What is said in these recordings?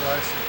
blessing.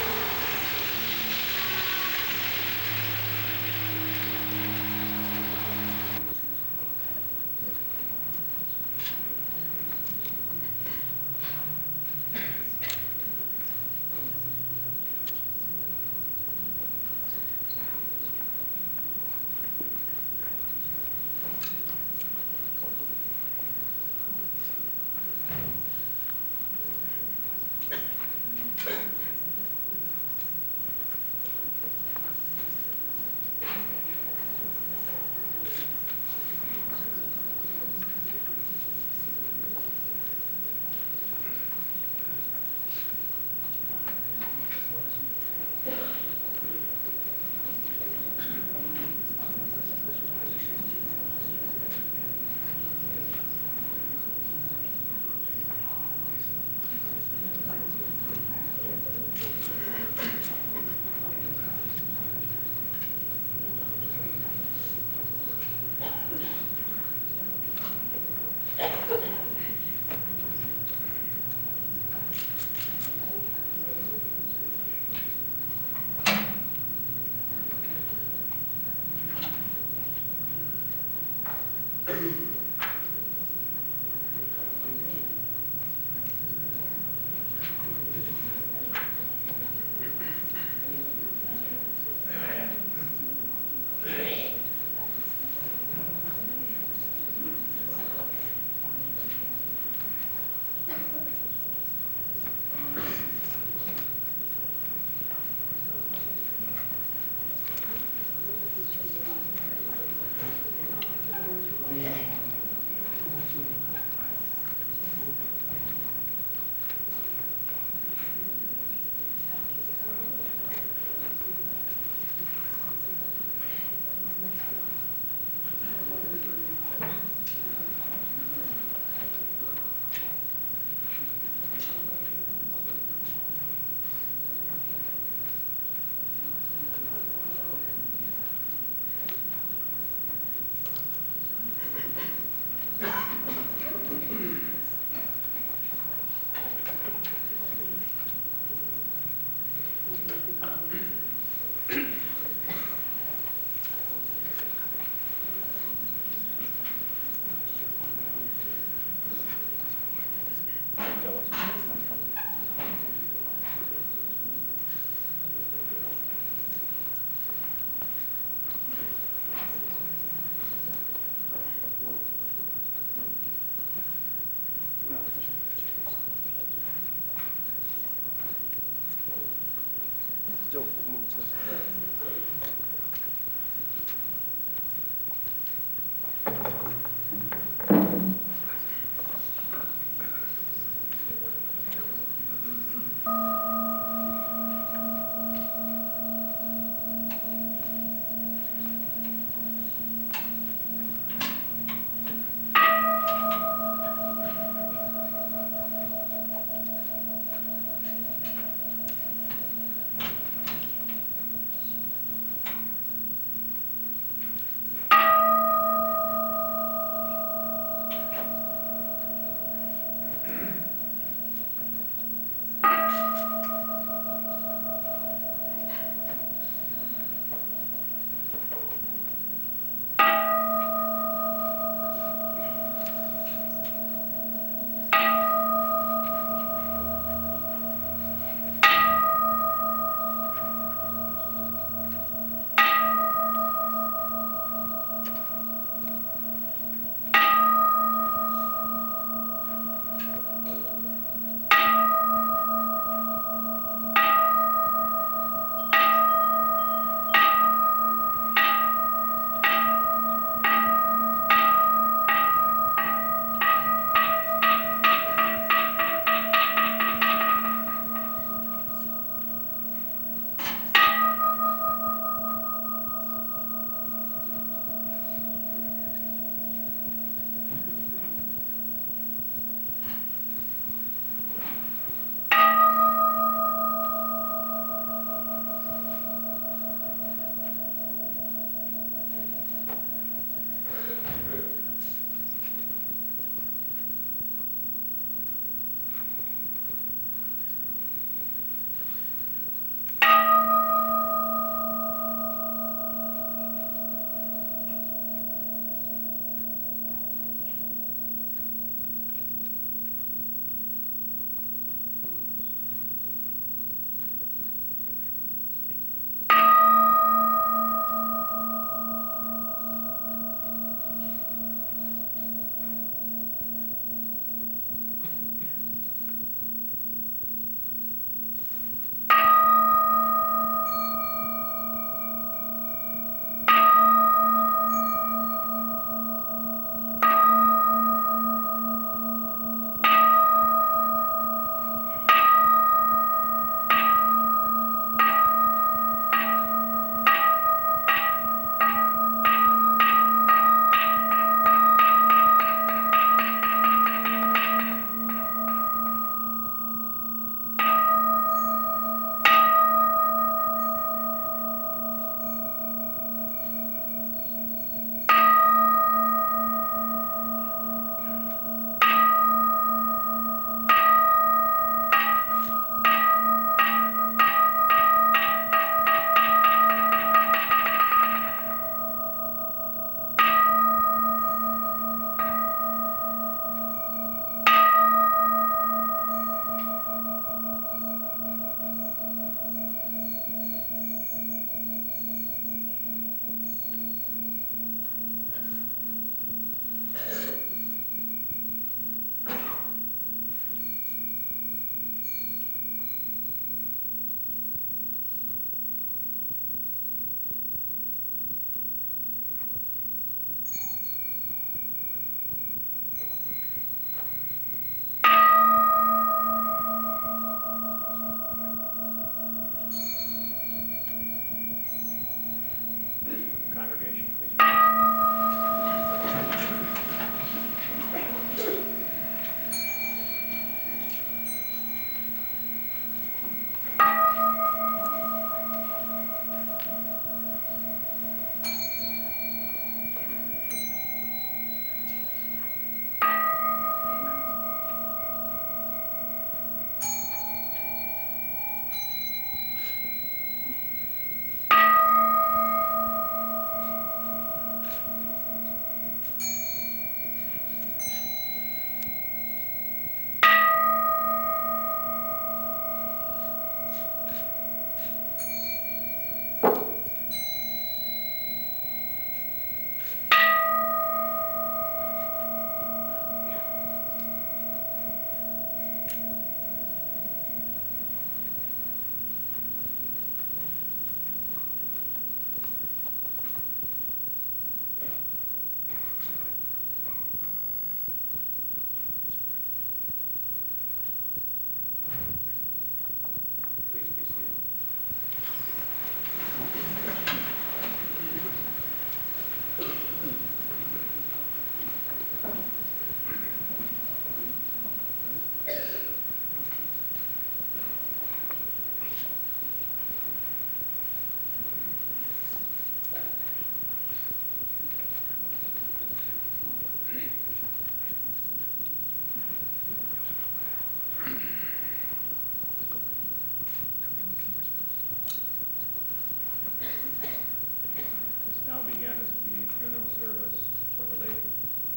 begins the funeral service for the late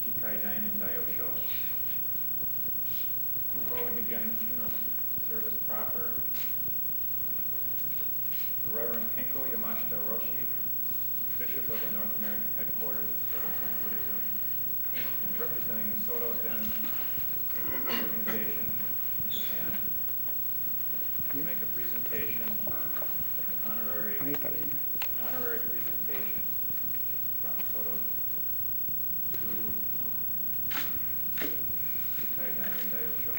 Jikai Dainin Daiyosho. Before we begin the funeral service proper, the Reverend Kenko Yamashita Roshi, Bishop of the North American headquarters of Soto Zen Buddhism, and representing the Soto Zen organization in Japan, will make a presentation of an honorary presentation from Soto to Jikai Dainin Daiyosho.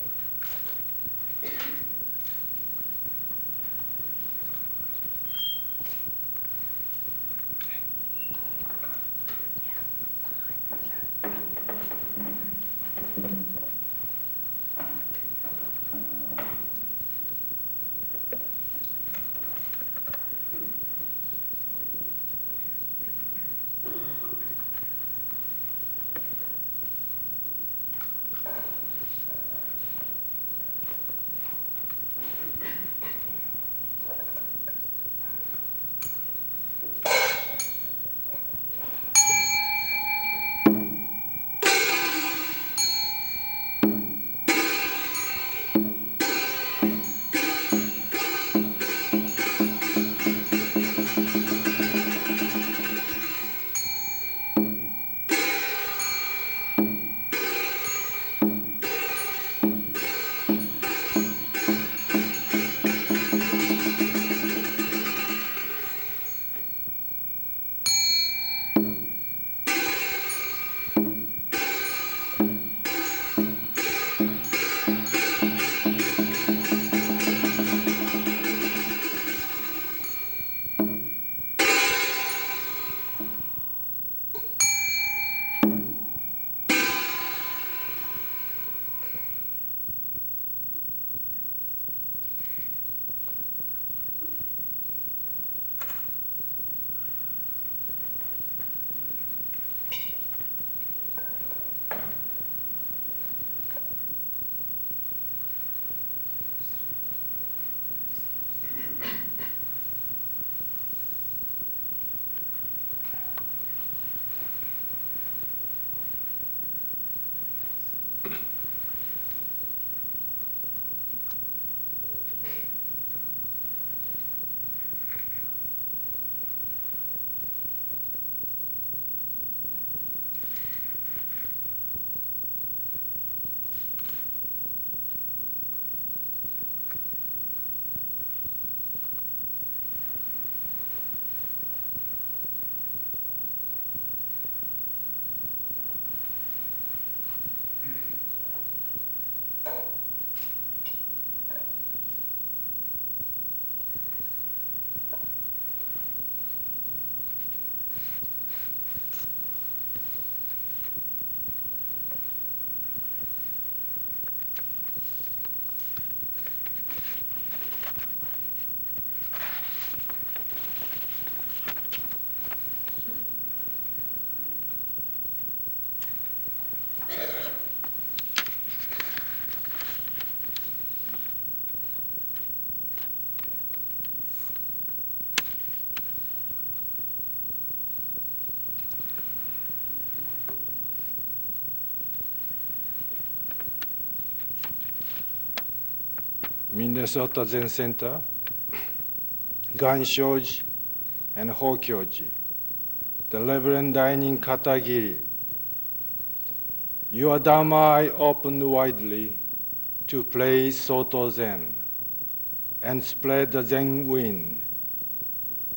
Minnesota Zen Center, Ganshoji and Hokyoji, the Reverend Dainin Katagiri. Your Dharma I opened widely to praise Soto Zen and spread the Zen wind.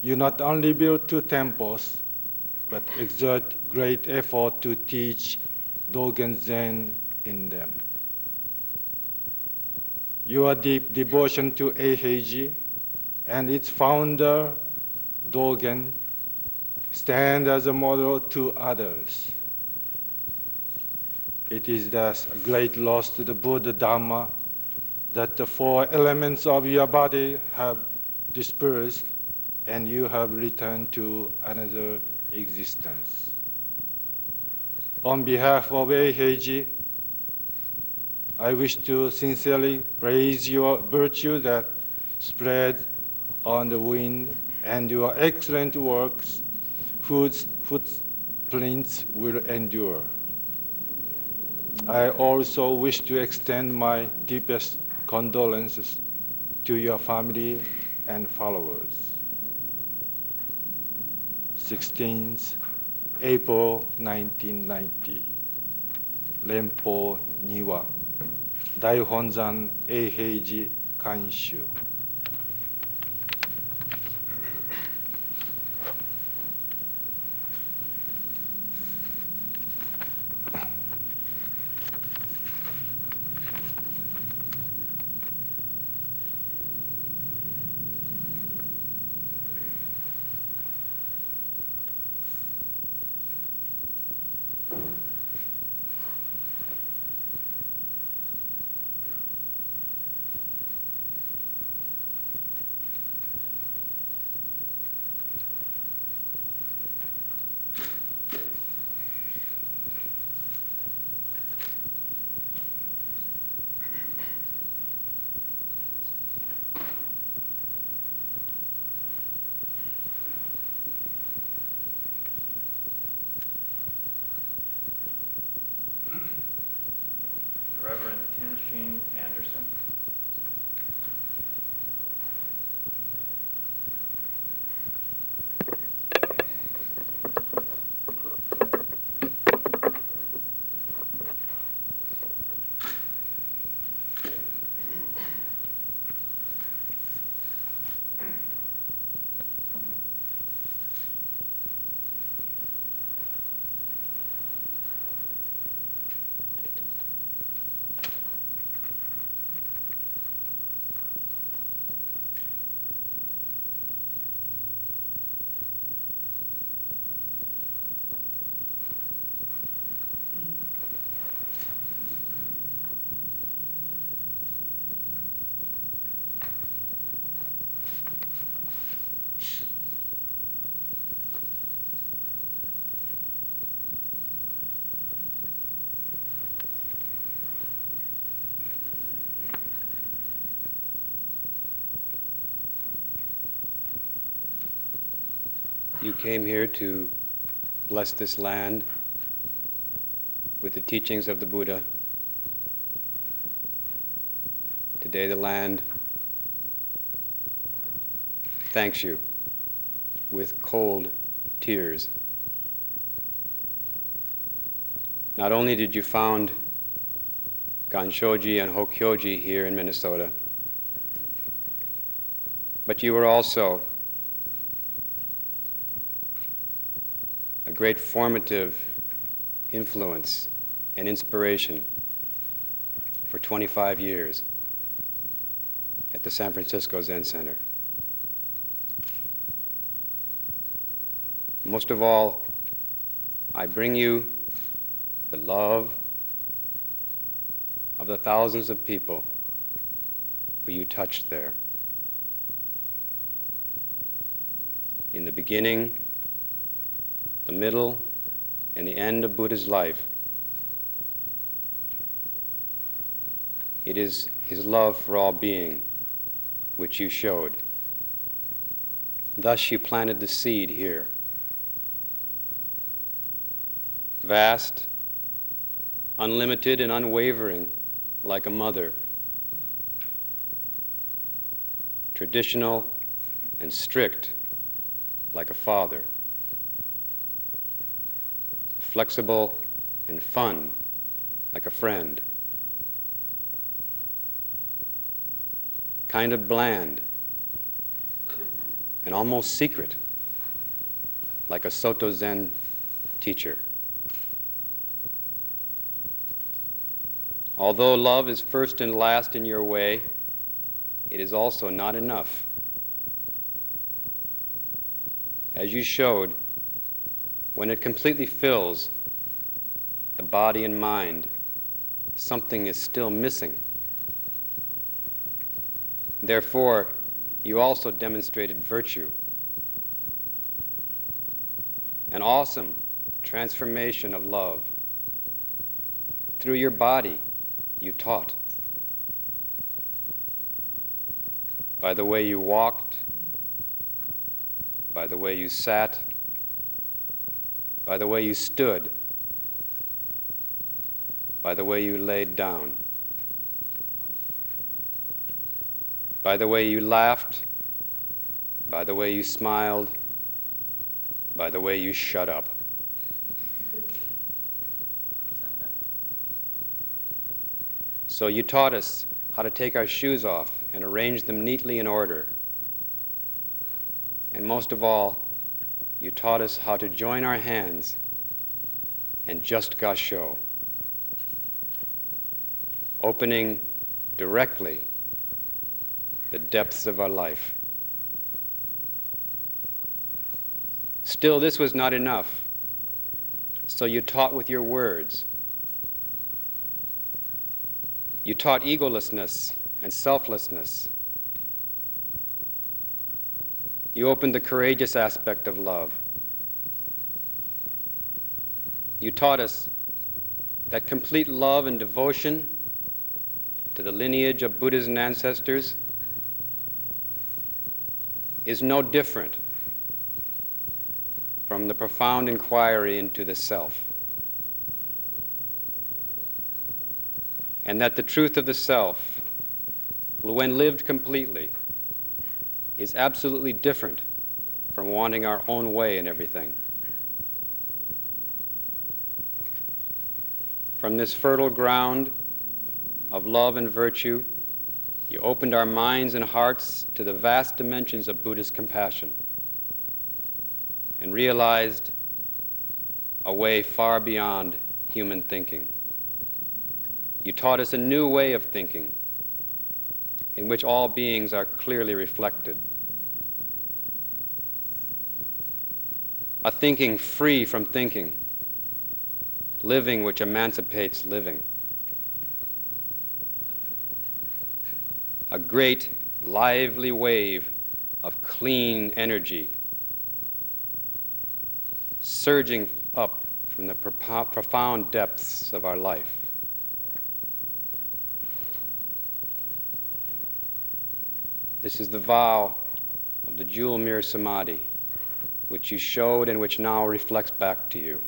You not only built 2 temples, but exert great effort to teach Dogen Zen in them. Your deep devotion to Eiheiji and its founder, Dogen, stand as a model to others. It is thus a great loss to the Buddha Dharma that the 4 elements of your body have dispersed and you have returned to another existence. On behalf of Eiheiji, I wish to sincerely praise your virtue that spread on the wind and your excellent works whose footprints will endure. I also wish to extend my deepest condolences to your family and followers. 16th April 1990, 렘포 니와 다이혼산 에헤이지 간슈. Reverend Tinshin Anderson. You came here to bless this land with the teachings of the Buddha. Today the land thanks you with cold tears. Not only did you found Ganshoji and Hokyoji here in Minnesota, but you were also a great formative influence and inspiration for 25 years at the San Francisco Zen Center. Most of all, I bring you the love of the thousands of people who you touched there. In the beginning, the middle, and the end of Buddha's life, it is his love for all being which you showed. Thus you planted the seed here. Vast, unlimited, and unwavering like a mother. Traditional and strict like a father. Flexible and fun like a friend. Kind of bland and almost secret like a Soto Zen teacher. Although love is first and last in your way, it is also not enough. As you showed, when it completely fills the body and mind, something is still missing. Therefore, you also demonstrated virtue, an awesome transformation of love. Through your body, you taught. By the way you walked, by the way you sat, by the way you stood, by the way you laid down, by the way you laughed, by the way you smiled, by the way you shut up. So you taught us how to take our shoes off and arrange them neatly in order. And most of all, you taught us how to join our hands and just gasho, opening directly the depths of our life. Still, this was not enough. So you taught with your words. You taught egolessness and selflessness. You opened the courageous aspect of love. You taught us that complete love and devotion to the lineage of Buddha's ancestors is no different from the profound inquiry into the self. And that the truth of the self, when lived completely, is absolutely different from wanting our own way in everything. From this fertile ground of love and virtue, you opened our minds and hearts to the vast dimensions of Buddhist compassion and realized a way far beyond human thinking. You taught us a new way of thinking in which all beings are clearly reflected. A thinking free from thinking, living which emancipates living. A great, lively wave of clean energy surging up from the profound depths of our life. This is the vow of the jewel mirror samadhi, which you showed and which now reflects back to you.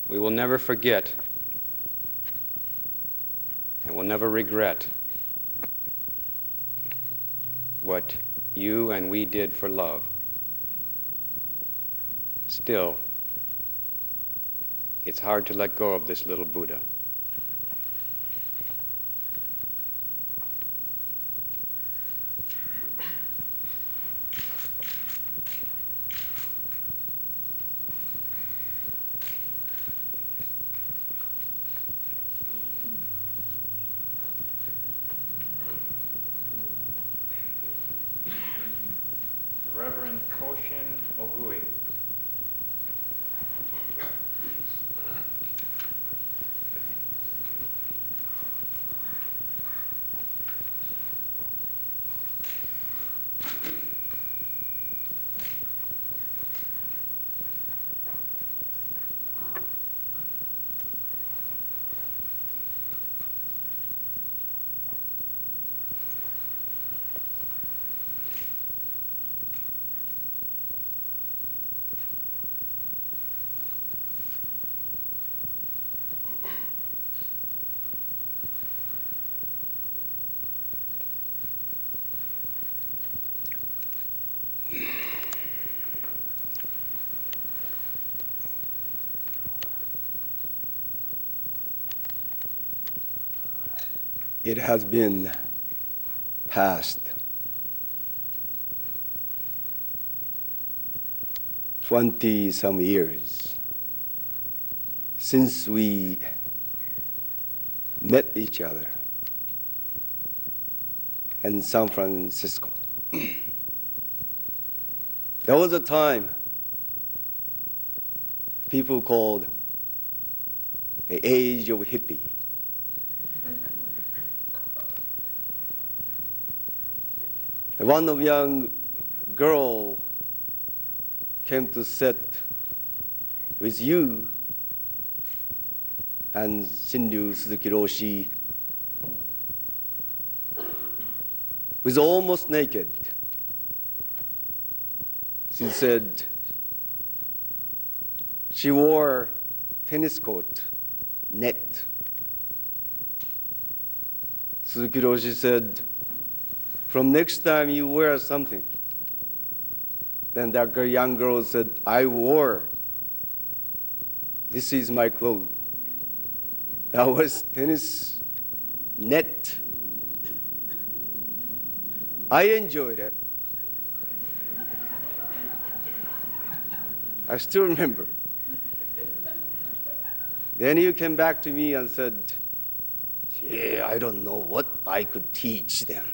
We will never forget and will never regret what you and we did for love. Still, it's hard to let go of this little Buddha. Reverend Koshin Ogui. It has been past 20-some years since we met each other in San Francisco. There was a time people called the age of hippie. One of young girl came to sit with you and Shinryu Suzuki Roshi was almost naked. She said She wore tennis coat, net. Suzuki Roshi said, from next time you wear something. Then that young girl said, I wore. This is my clothes. That was tennis net. I enjoyed it. I still remember. Then he came back to me and said, yeah, I don't know what I could teach them.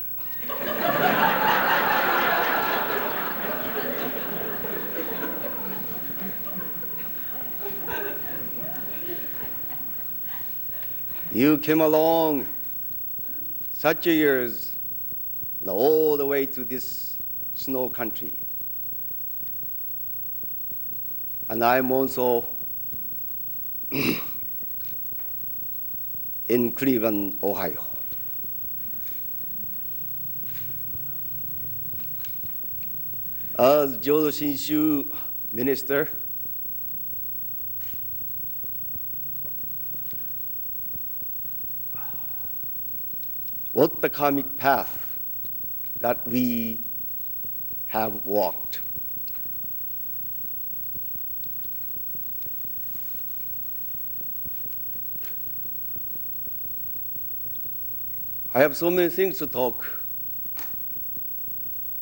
You came along such years, all the way to this snow country. And I'm also in Cleveland, Ohio. As Jodo Shinshu minister, what the karmic path that we have walked. I have so many things to talk,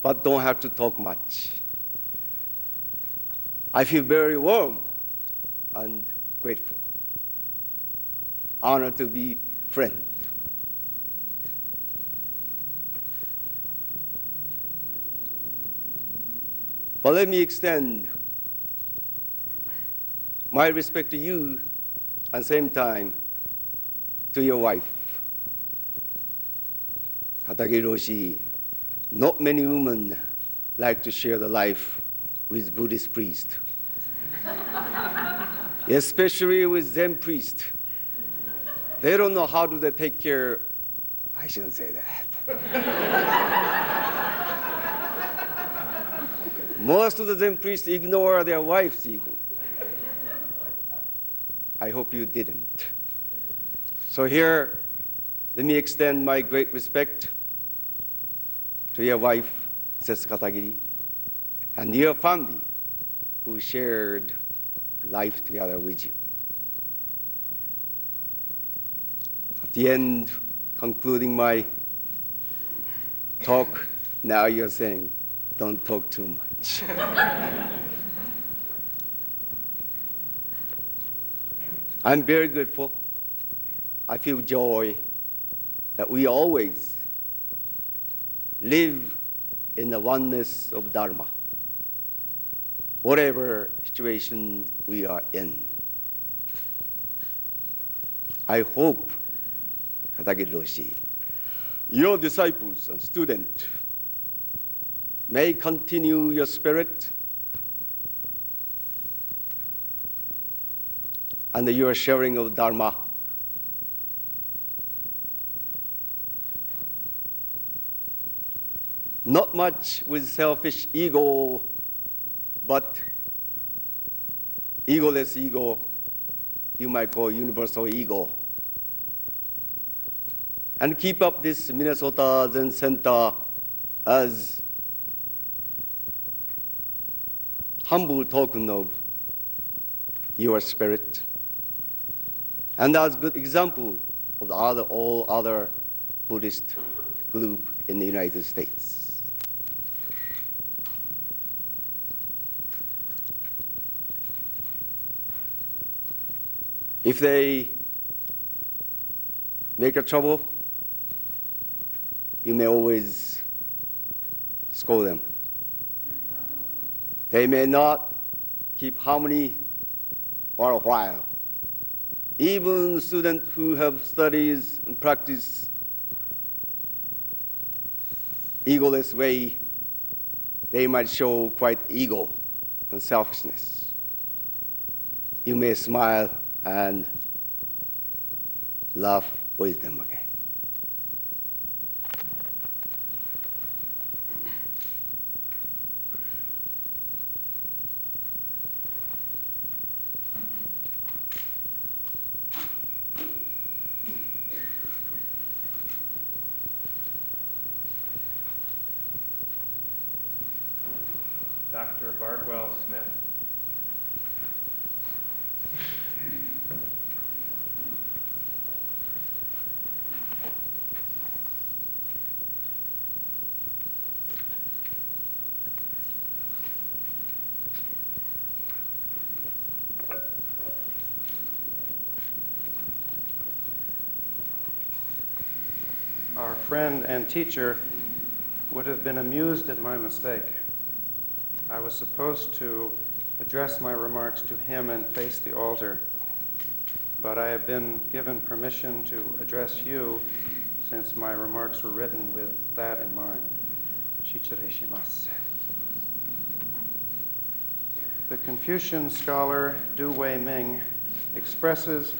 but don't have to talk much. I feel very warm and grateful. Honored to be friend. But let me extend my respect to you and same time to your wife. Katagi Roshi, not many women like to share the life with Buddhist priest, especially with Zen priest. They don't know how do they take care. I shouldn't say that. Most of the Zen priests ignore their wives even. I hope you didn't. So here, let me extend my great respect to your wife, Setsu Katagiri, and your family who shared life together with you. At the end, concluding my talk, now you're saying, don't talk too much. I'm very grateful. I feel joy that we always live in the oneness of Dharma, whatever situation we are in. I hope, Katagi Roshi, your disciples and students may continue your spirit and your sharing of Dharma. Not much with selfish ego, but egoless ego, you might call universal ego. And keep up this Minnesota Zen Center as humble token of your spirit. And as a good example of all other Buddhist group in the United States. If they make a trouble, you may always scold them. They may not keep harmony for a while. Even students who have studies and practice egoless way, they might show quite ego and selfishness. You may smile and laugh with them again. Dr. Bardwell Smith. Our friend and teacher would have been amused at my mistake. I was supposed to address my remarks to him and face the altar, but I have been given permission to address you since my remarks were written with that in mind. Shichirei shimasu. The Confucian scholar Du Wei Ming expresses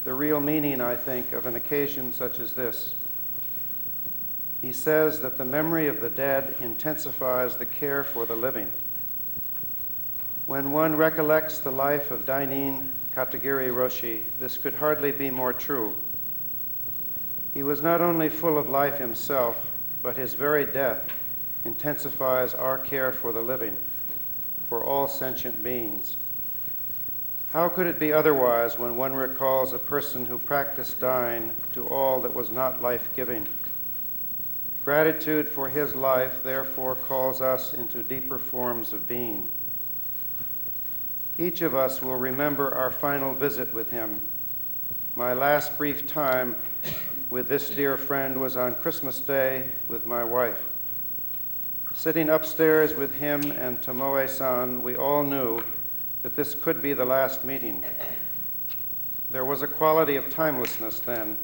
the real meaning, I think, of an occasion such as this. He says that the memory of the dead intensifies the care for the living. When one recollects the life of Dainin Katagiri Roshi, this could hardly be more true. He was not only full of life himself, but his very death intensifies our care for the living, for all sentient beings. How could it be otherwise when one recalls a person who practiced dying to all that was not life-giving? Gratitude for his life, therefore, calls us into deeper forms of being. Each of us will remember our final visit with him. My last brief time with this dear friend was on Christmas Day with my wife. Sitting upstairs with him and Tomoe-san, we all knew that this could be the last meeting. There was a quality of timelessness then,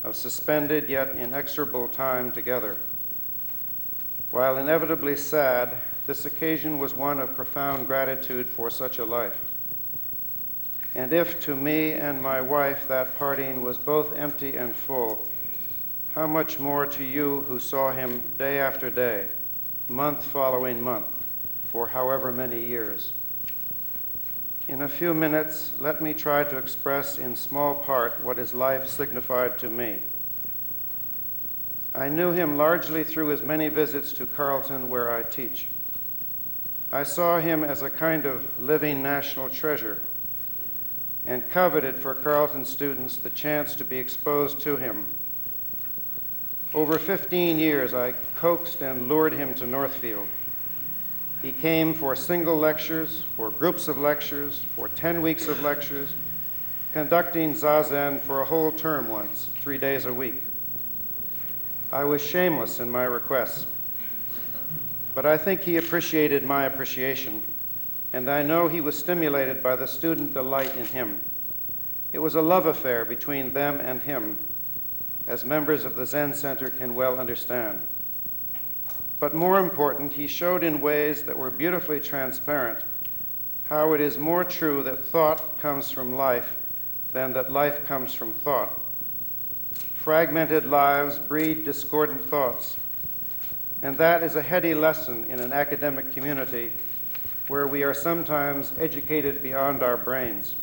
of suspended yet inexorable time together. While inevitably sad, this occasion was one of profound gratitude for such a life. And if to me and my wife that parting was both empty and full, how much more to you who saw him day after day, month following month, for however many years. In a few minutes, let me try to express in small part what his life signified to me. I knew him largely through his many visits to Carleton, where I teach. I saw him as a kind of living national treasure and coveted for Carleton students the chance to be exposed to him. Over 15 years, I coaxed and lured him to Northfield. He came for single lectures, for groups of lectures, for 10 weeks of lectures, conducting Zazen for a whole term once, 3 days a week. I was shameless in my requests, but I think he appreciated my appreciation, and I know he was stimulated by the student delight in him. It was a love affair between them and him, as members of the Zen Center can well understand. But more important, he showed in ways that were beautifully transparent how it is more true that thought comes from life than that life comes from thought. Fragmented lives breed discordant thoughts, and that is a heady lesson in an academic community where we are sometimes educated beyond our brains.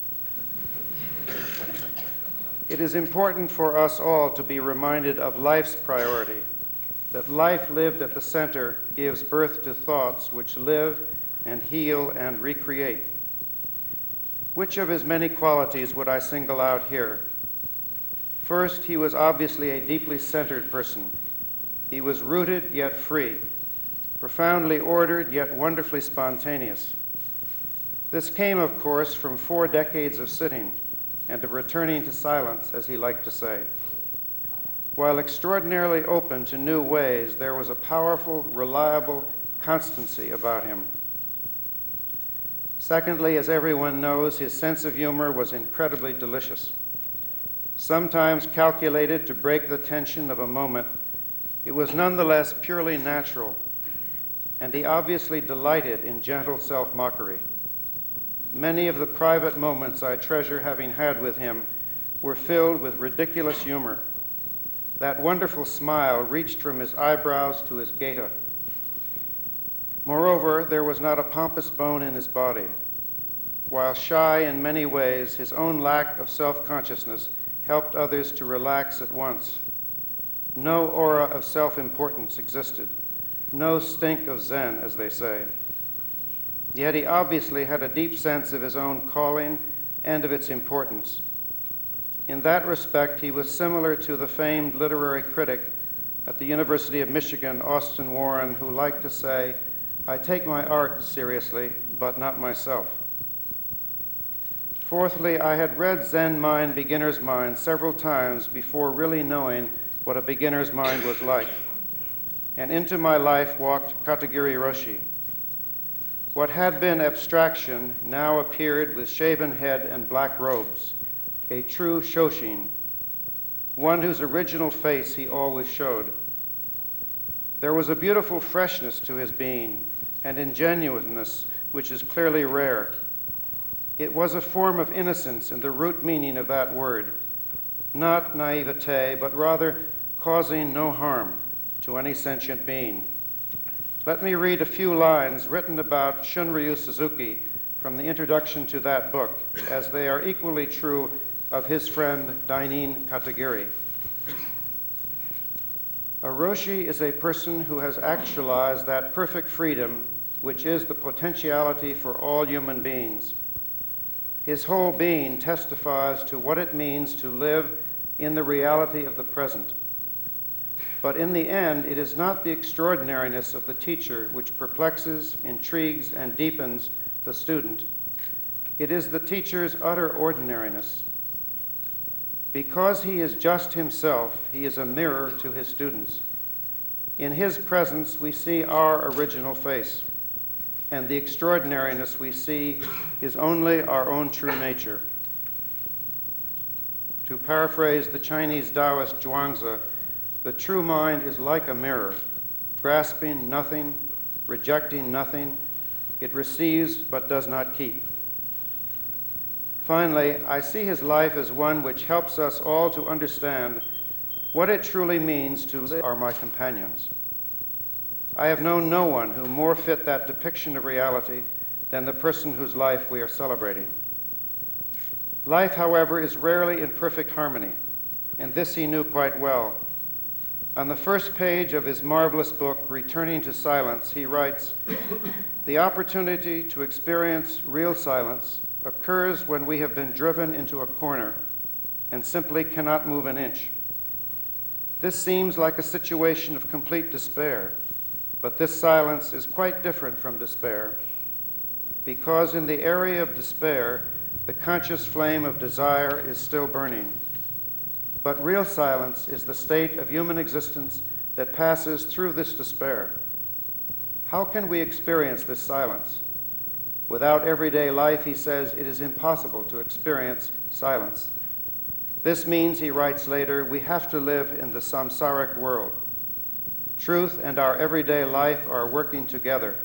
It is important for us all to be reminded of life's priority, that life lived at the center gives birth to thoughts which live and heal and recreate. Which of his many qualities would I single out here? First, he was obviously a deeply centered person. He was rooted yet free, profoundly ordered yet wonderfully spontaneous. This came, of course, from 4 decades of sitting and of returning to silence, as he liked to say. While extraordinarily open to new ways, there was a powerful, reliable constancy about him. Secondly, as everyone knows, his sense of humor was incredibly delicious. Sometimes calculated to break the tension of a moment, it was nonetheless purely natural, and he obviously delighted in gentle self-mockery. Many of the private moments I treasure having had with him were filled with ridiculous humor. That wonderful smile reached from his eyebrows to his gaita. Moreover, there was not a pompous bone in his body. While shy in many ways, his own lack of self-consciousness helped others to relax at once. No aura of self-importance existed. No stink of Zen, as they say. yet he obviously had a deep sense of his own calling and of its importance. In that respect, he was similar to the famed literary critic at the University of Michigan, Austin Warren, who liked to say, "I take my art seriously, but not myself." Fourthly, I had read Zen Mind, Beginner's Mind several times before really knowing what a beginner's mind was like. And into my life walked Katagiri Roshi. What had been abstraction now appeared with shaven head and black robes, a true Shoshin, one whose original face he always showed. There was a beautiful freshness to his being, and ingenuousness which is clearly rare. It was a form of innocence in the root meaning of that word, not naivete, but rather causing no harm to any sentient being. Let me read a few lines written about Shunryu Suzuki from the introduction to that book, as they are equally true of his friend Dainin Katagiri. A Roshi is a person who has actualized that perfect freedom which is the potentiality for all human beings. His whole being testifies to what it means to live in the reality of the present. But in the end, it is not the extraordinariness of the teacher which perplexes, intrigues, and deepens the student. It is the teacher's utter ordinariness. Because he is just himself, he is a mirror to his students. In his presence, we see our original face, and the extraordinariness we see is only our own true nature. To paraphrase the Chinese Taoist Zhuangzi, the true mind is like a mirror, grasping nothing, rejecting nothing. It receives but does not keep. Finally, I see his life as one which helps us all to understand what it truly means to live are my companions. I have known no one who more fit that depiction of reality than the person whose life we are celebrating. Life, however, is rarely in perfect harmony, and this he knew quite well. On the first page of his marvelous book, Returning to Silence, he writes, "The opportunity to experience real silence occurs when we have been driven into a corner and simply cannot move an inch. This seems like a situation of complete despair, but this silence is quite different from despair, because in the area of despair, the conscious flame of desire is still burning. But real silence is the state of human existence that passes through this despair. How can we experience this silence? Without everyday life, he says, it is impossible to experience silence. This means, he writes later, we have to live in the samsaric world. Truth and our everyday life are working together.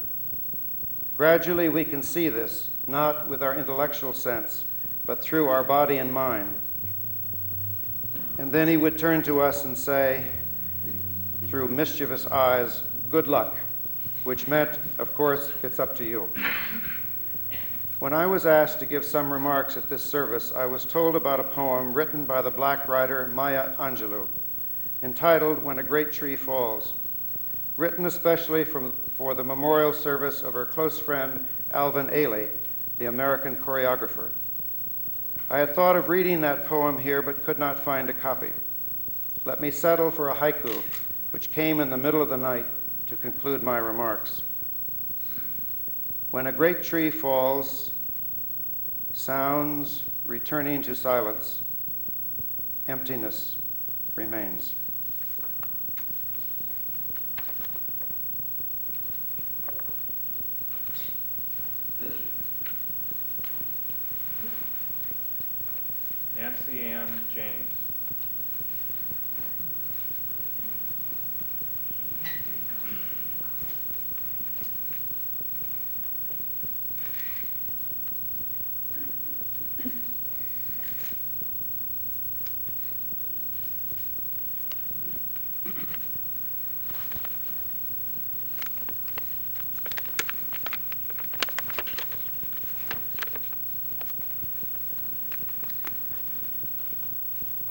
Gradually, we can see this, not with our intellectual sense, but through our body and mind." And then he would turn to us and say, through mischievous eyes, "Good luck," which meant, of course, it's up to you. When I was asked to give some remarks at this service, I was told about a poem written by the black writer Maya Angelou, entitled When a Great Tree Falls, written especially for the memorial service of her close friend Alvin Ailey, the American choreographer. I had thought of reading that poem here, but could not find a copy. Let me settle for a haiku, which came in the middle of the night to conclude my remarks. When a great tree falls, sounds returning to silence, emptiness remains. Nancy Ann James.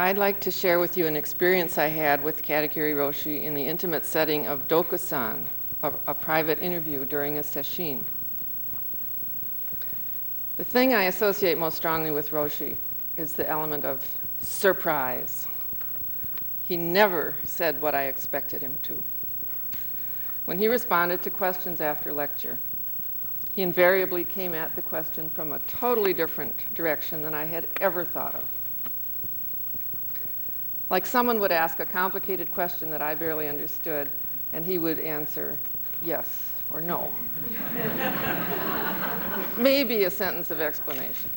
I'd like to share with you an experience I had with Katagiri Roshi in the intimate setting of Dokusan, a private interview during a sesshin. The thing I associate most strongly with Roshi is the element of surprise. He never said what I expected him to. When he responded to questions after lecture, he invariably came at the question from a totally different direction than I had ever thought of. Like someone would ask a complicated question that I barely understood, and he would answer yes or no. Maybe a sentence of explanation.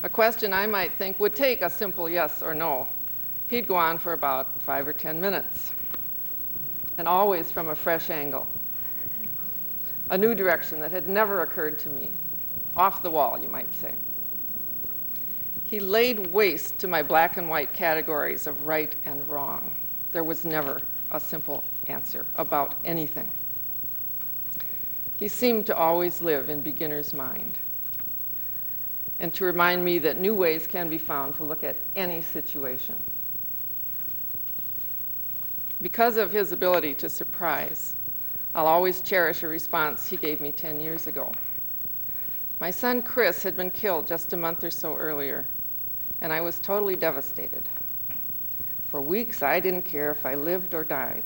A question I might think would take a simple yes or no. He'd go on for about 5 or 10 minutes, and always from a fresh angle, a new direction that had never occurred to me, off the wall, you might say. He laid waste to my black and white categories of right and wrong. There was never a simple answer about anything. He seemed to always live in beginner's mind, and to remind me that new ways can be found to look at any situation. Because of his ability to surprise, I'll always cherish a response he gave me 10 years ago. My son Chris had been killed just a month or so earlier, and I was totally devastated. For weeks, I didn't care if I lived or died.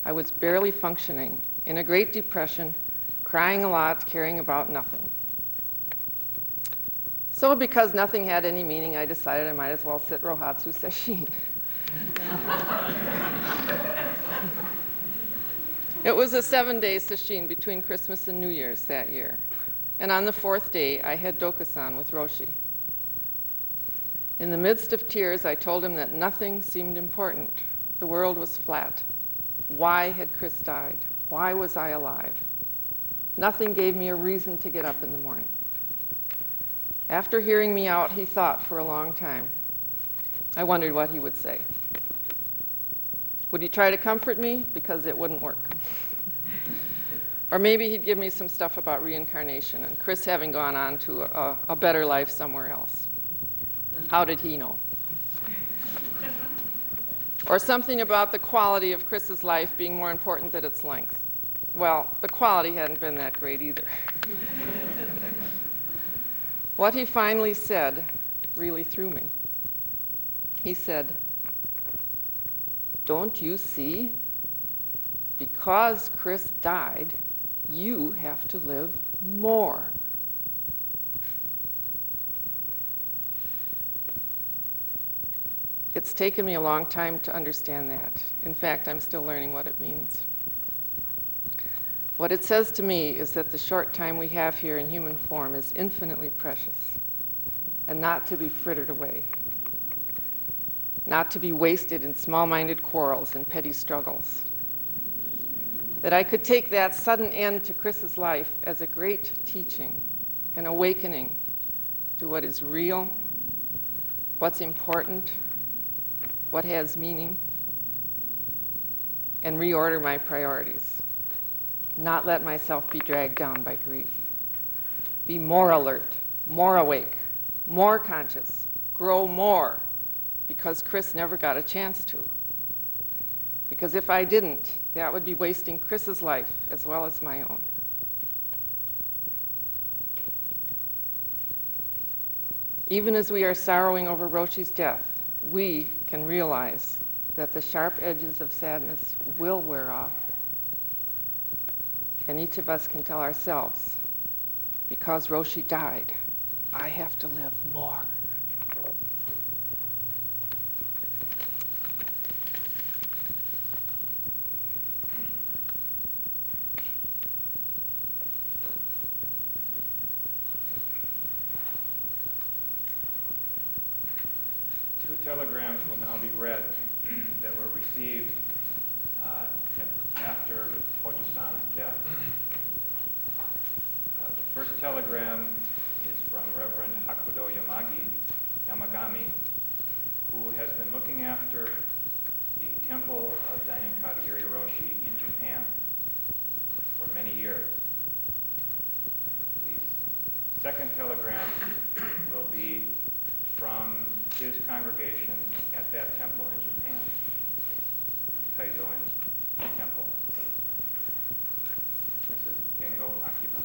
I was barely functioning, in a Great Depression, crying a lot, caring about nothing. So because nothing had any meaning, I decided I might as well sit Rohatsu Sesshin. It was a 7-day sesshin between Christmas and New Year's that year. And on the 4th day, I had Dokusan with Roshi. In the midst of tears, I told him that nothing seemed important. The world was flat. Why had Chris died? Why was I alive? Nothing gave me a reason to get up in the morning. After hearing me out, he thought for a long time. I wondered what he would say. Would he try to comfort me? Because it wouldn't work. Or maybe he'd give me some stuff about reincarnation and Chris having gone on to a better life somewhere else. How did he know? Or something about the quality of Chris's life being more important than its length. Well, the quality hadn't been that great either. What he finally said really threw me. He said, "Don't you see? Because Chris died, you have to live more." It's taken me a long time to understand that. In fact, I'm still learning what it means. What it says to me is that the short time we have here in human form is infinitely precious and not to be frittered away, not to be wasted in small-minded quarrels and petty struggles. That I could take that sudden end to Chris's life as a great teaching, an awakening to what is real, what's important, what has meaning, and reorder my priorities. Not let myself be dragged down by grief. Be more alert, more awake, more conscious, grow more, because Chris never got a chance to. Because if I didn't, that would be wasting Chris's life as well as my own. Even as we are sorrowing over Roshi's death, we can realize that the sharp edges of sadness will wear off. And each of us can tell ourselves, because Roshi died, I have to live more. Two telegrams will now be read that were received after Hojo-san's death. The first telegram is from Reverend Hakudo Yamagami, who has been looking after the temple of Dainin Katagiri Roshi in Japan for many years. The second telegram will be from his congregation at that temple in Japan, Taizoin Temple. Mrs. Gengo Akiba.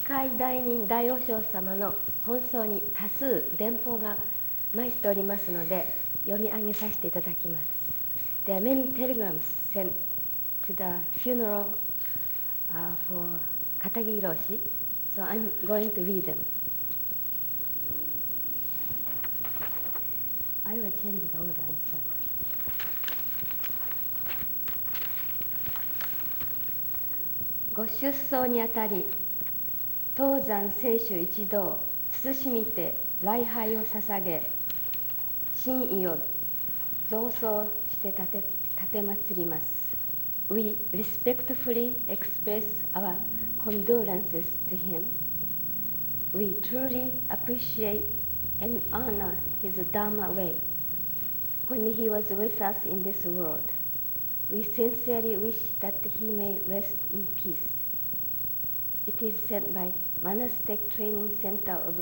会大人大和尚様の本葬に多数電報が参っておりますので、読み上げさせていただきます。There are many telegrams sent to the funeral for 片桐老師, so I'm going to read them. I will change the order, I'm sorry. ご出走にあたり、東山聖主一同慎みて礼拝を捧げ、真意を増装して立てまつります。We respectfully express our condolences to him. We truly appreciate and honor his Dharma way when he was with us in this world. We sincerely wish that he may rest in peace. It is sent by Monastic Training Center of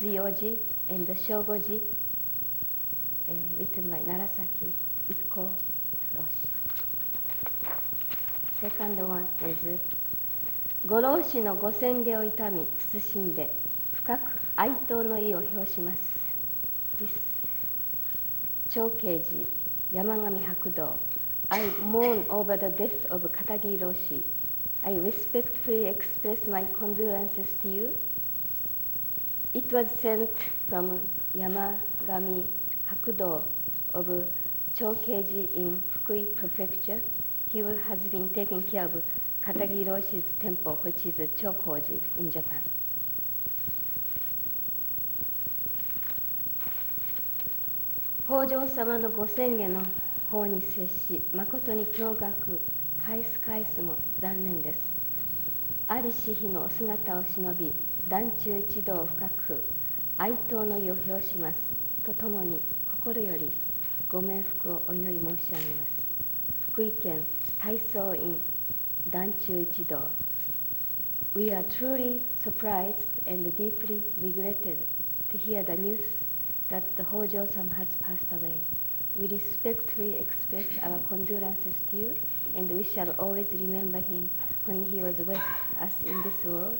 Zioji and Shogoji, written by Narasaki Ikko Roshi. Second one is ご老師のご宣言を悼み慎んで深く哀悼の意を表します。This 長慶寺山上白道 I mourn over the death of 片桐老師 I respectfully express my condolences to you. It was sent from Yamagami Hakudo of Chokeiji in Fukui Prefecture. He has been taking care of Katagi Roshi's temple, which is Chokoji in Japan. Hojo様のご宣言の方に接し、誠に驚愕、返すも残念です。ありし日のお姿を忍び、団中一同深く哀悼の意を表しますとともに、心よりご冥福をお祈り申し上げます。福井県大僧院団中一同 We are truly surprised and deeply regretted to hear the news that the Hojo-san has passed away. We respectfully express our condolences to you, and we shall always remember him when he was with us in this world.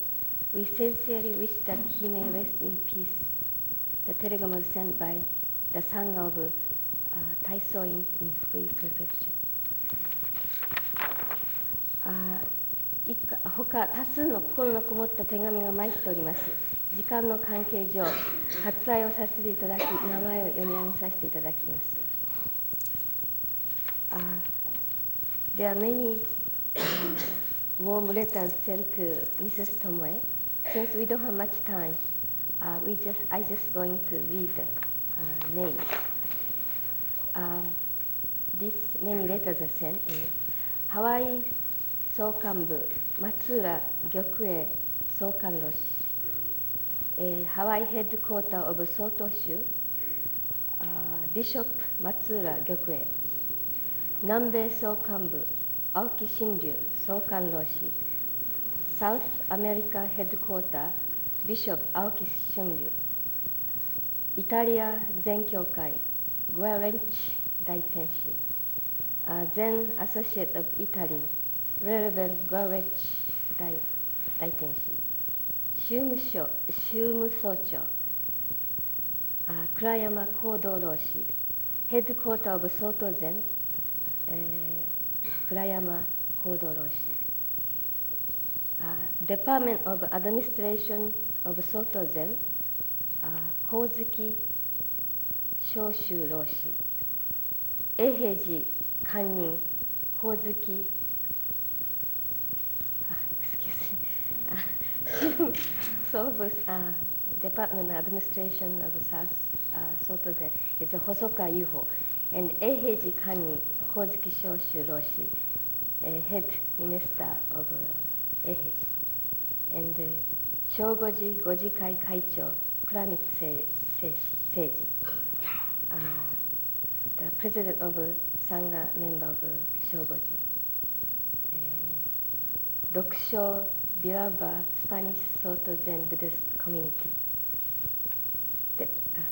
We sincerely wish that he may rest in peace. The telegram was sent by the Sangha of Taiso-in in Fukui Prefecture. 他多数の心のこもった手紙が参っております。時間の関係上、割愛をさせていただき、名前を読み上げさせていただきます。There are many warm letters sent to Mrs. Tomoe. Since we don't have much time, I just going to read the names. These many letters are sent. ハワイ総監部松浦玉栄総監労使、ハワイヘッドクォーターオブ総統州、ビショップ松浦玉栄、南米総監部青木新龍総監労使、サウスアメリカヘッドクォータービショップ青木新龍、イタリア全教会グアレンチ大天使、Zen Associate of Italy Reverend Guarech 大天使、宗務総長、倉山行動老師、ヘッドクォーターオブ総統禅、倉山行動老師、Department of Administration of 総統禅、光月召集老師、永平寺官人光月総務Department of Administration of South Soto-zen is Hosoka Yuho, and Eiheiji Kannin Kozuki Shoshu Roshi, Head Minister of Eiheiji, and Shogoji Gojikai Kaicho Kuramitsu Seiji, the President of Sangha, member of Shogoji, Dokusho Dilaba Spanish Soto Zen Buddhist Community. で、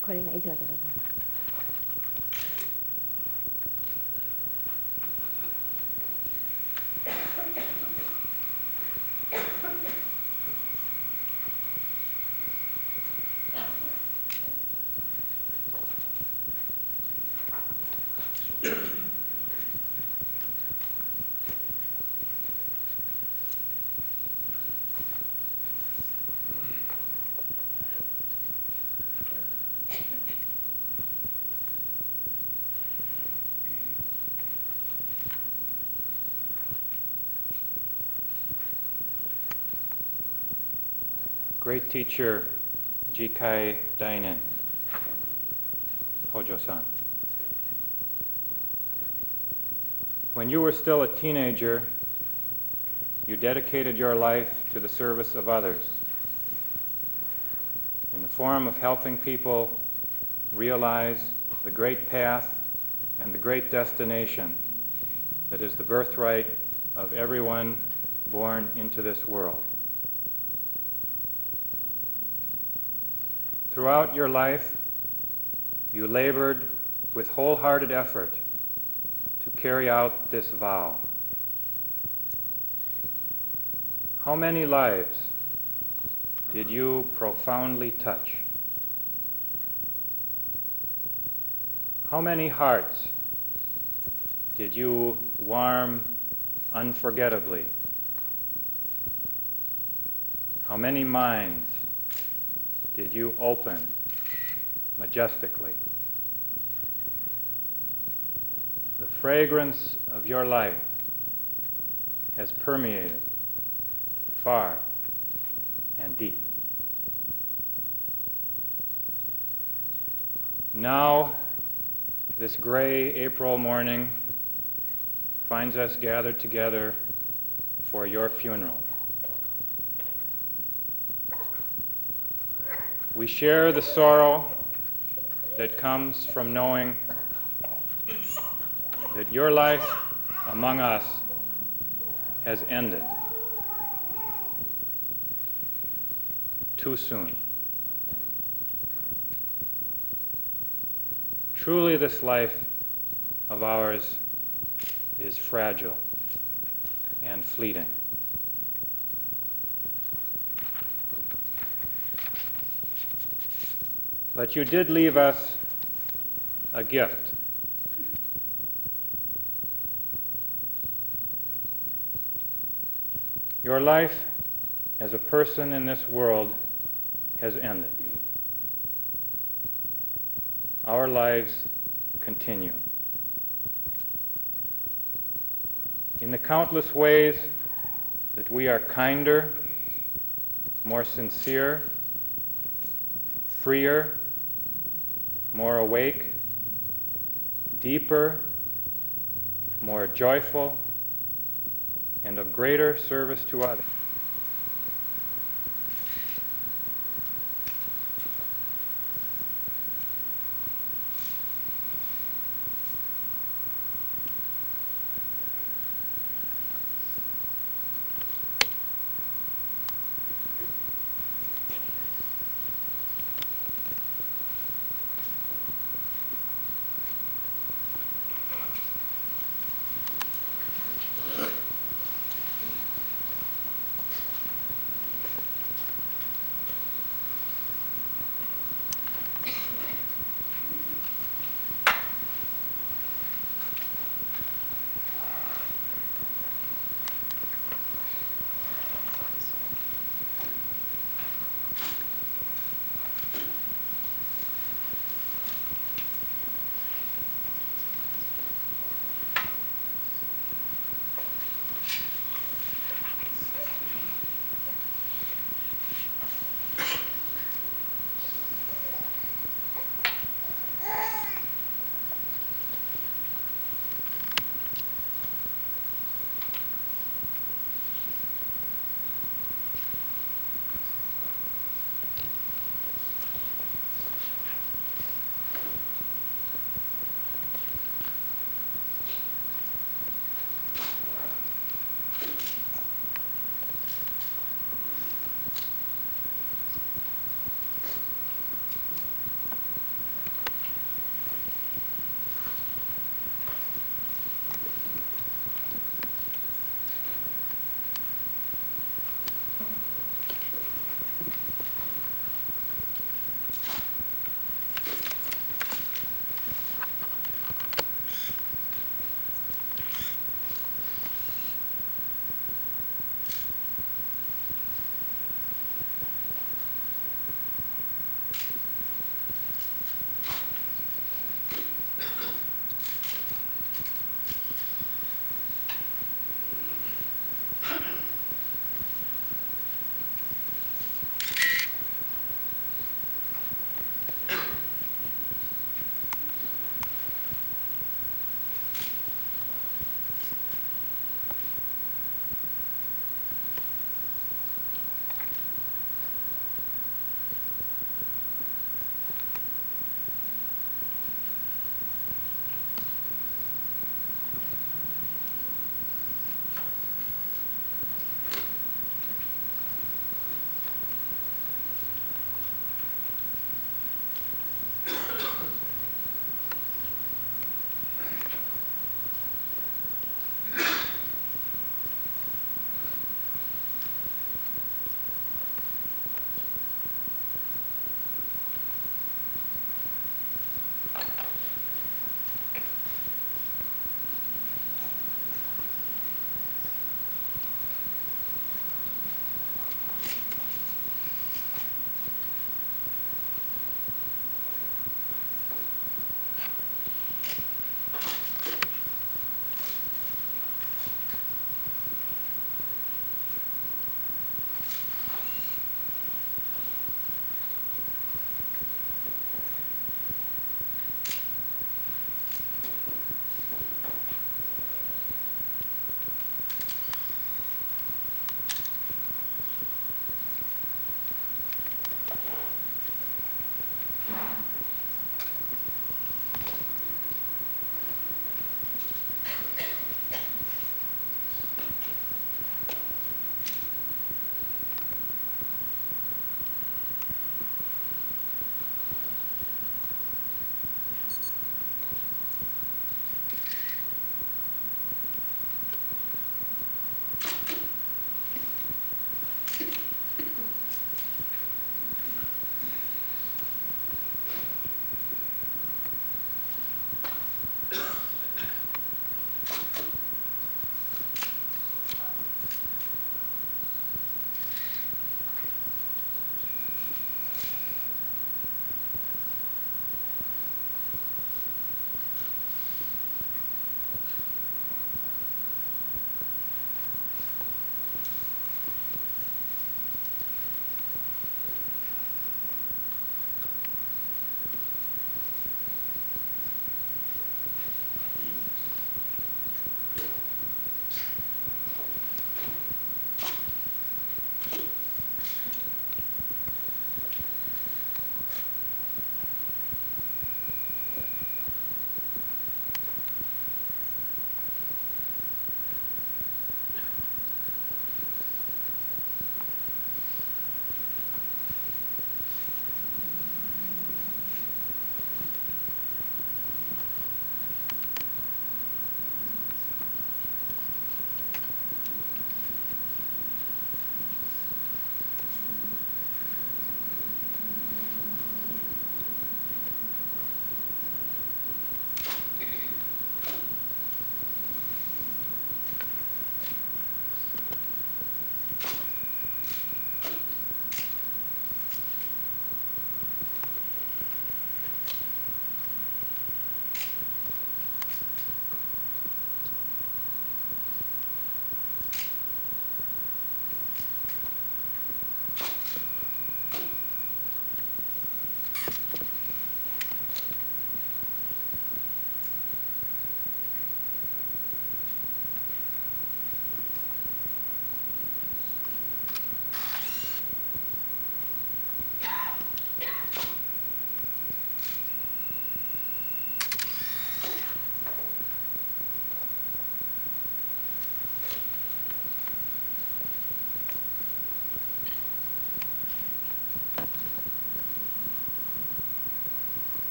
これが以上でございます。Great teacher Jikai Dainen, Hojo-san. When you were still a teenager, you dedicated your life to the service of others in the form of helping people realize the great path and the great destination that is the birthright of everyone born into this world. Throughout your life, you labored with wholehearted effort to carry out this vow. How many lives did you profoundly touch? How many hearts did you warm unforgettably? How many minds did you open majestically? The fragrance of your life has permeated far and deep. Now, this gray April morning finds us gathered together for your funeral. We share the sorrow that comes from knowing that your life among us has ended too soon. Truly, this life of ours is fragile and fleeting. But you did leave us a gift. Your life as a person in this world has ended. Our lives continue. In the countless ways that we are kinder, more sincere, freer, more awake, deeper, more joyful, and of greater service to others.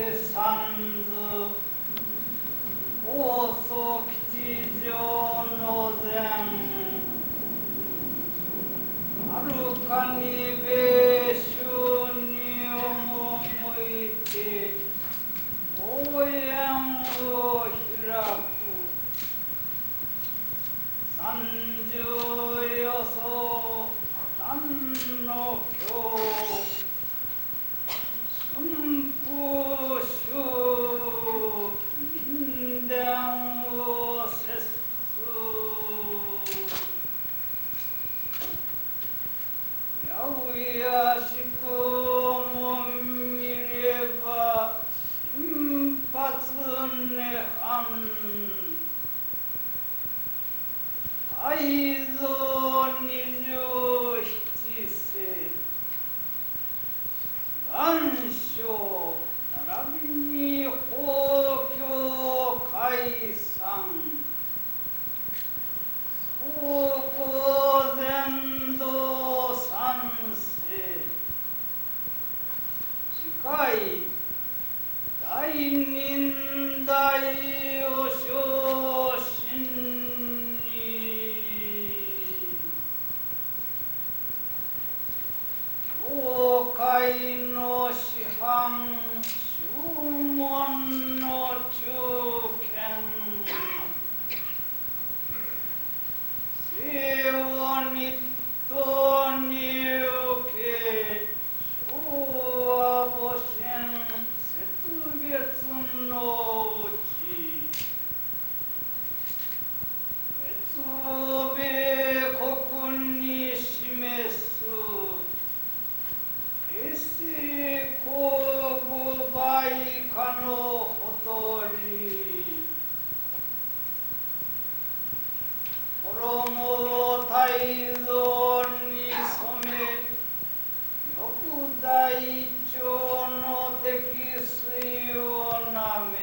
三図高祖吉祥の前はるかに米州に赴いて応援を開く三十よそ丹の経春風秋民伝を節すやうやしくも見れば心発涅槃愛蔵二十七世願書並びに法教解散総合全道三世次回大忍大和昇進に教会の師範宗門の中堅西欧日東に受け昭和戊辰節月のうち別米国に示す平成公部売価のほとり衣を大蔵に染め翌大腸の滴水をなめ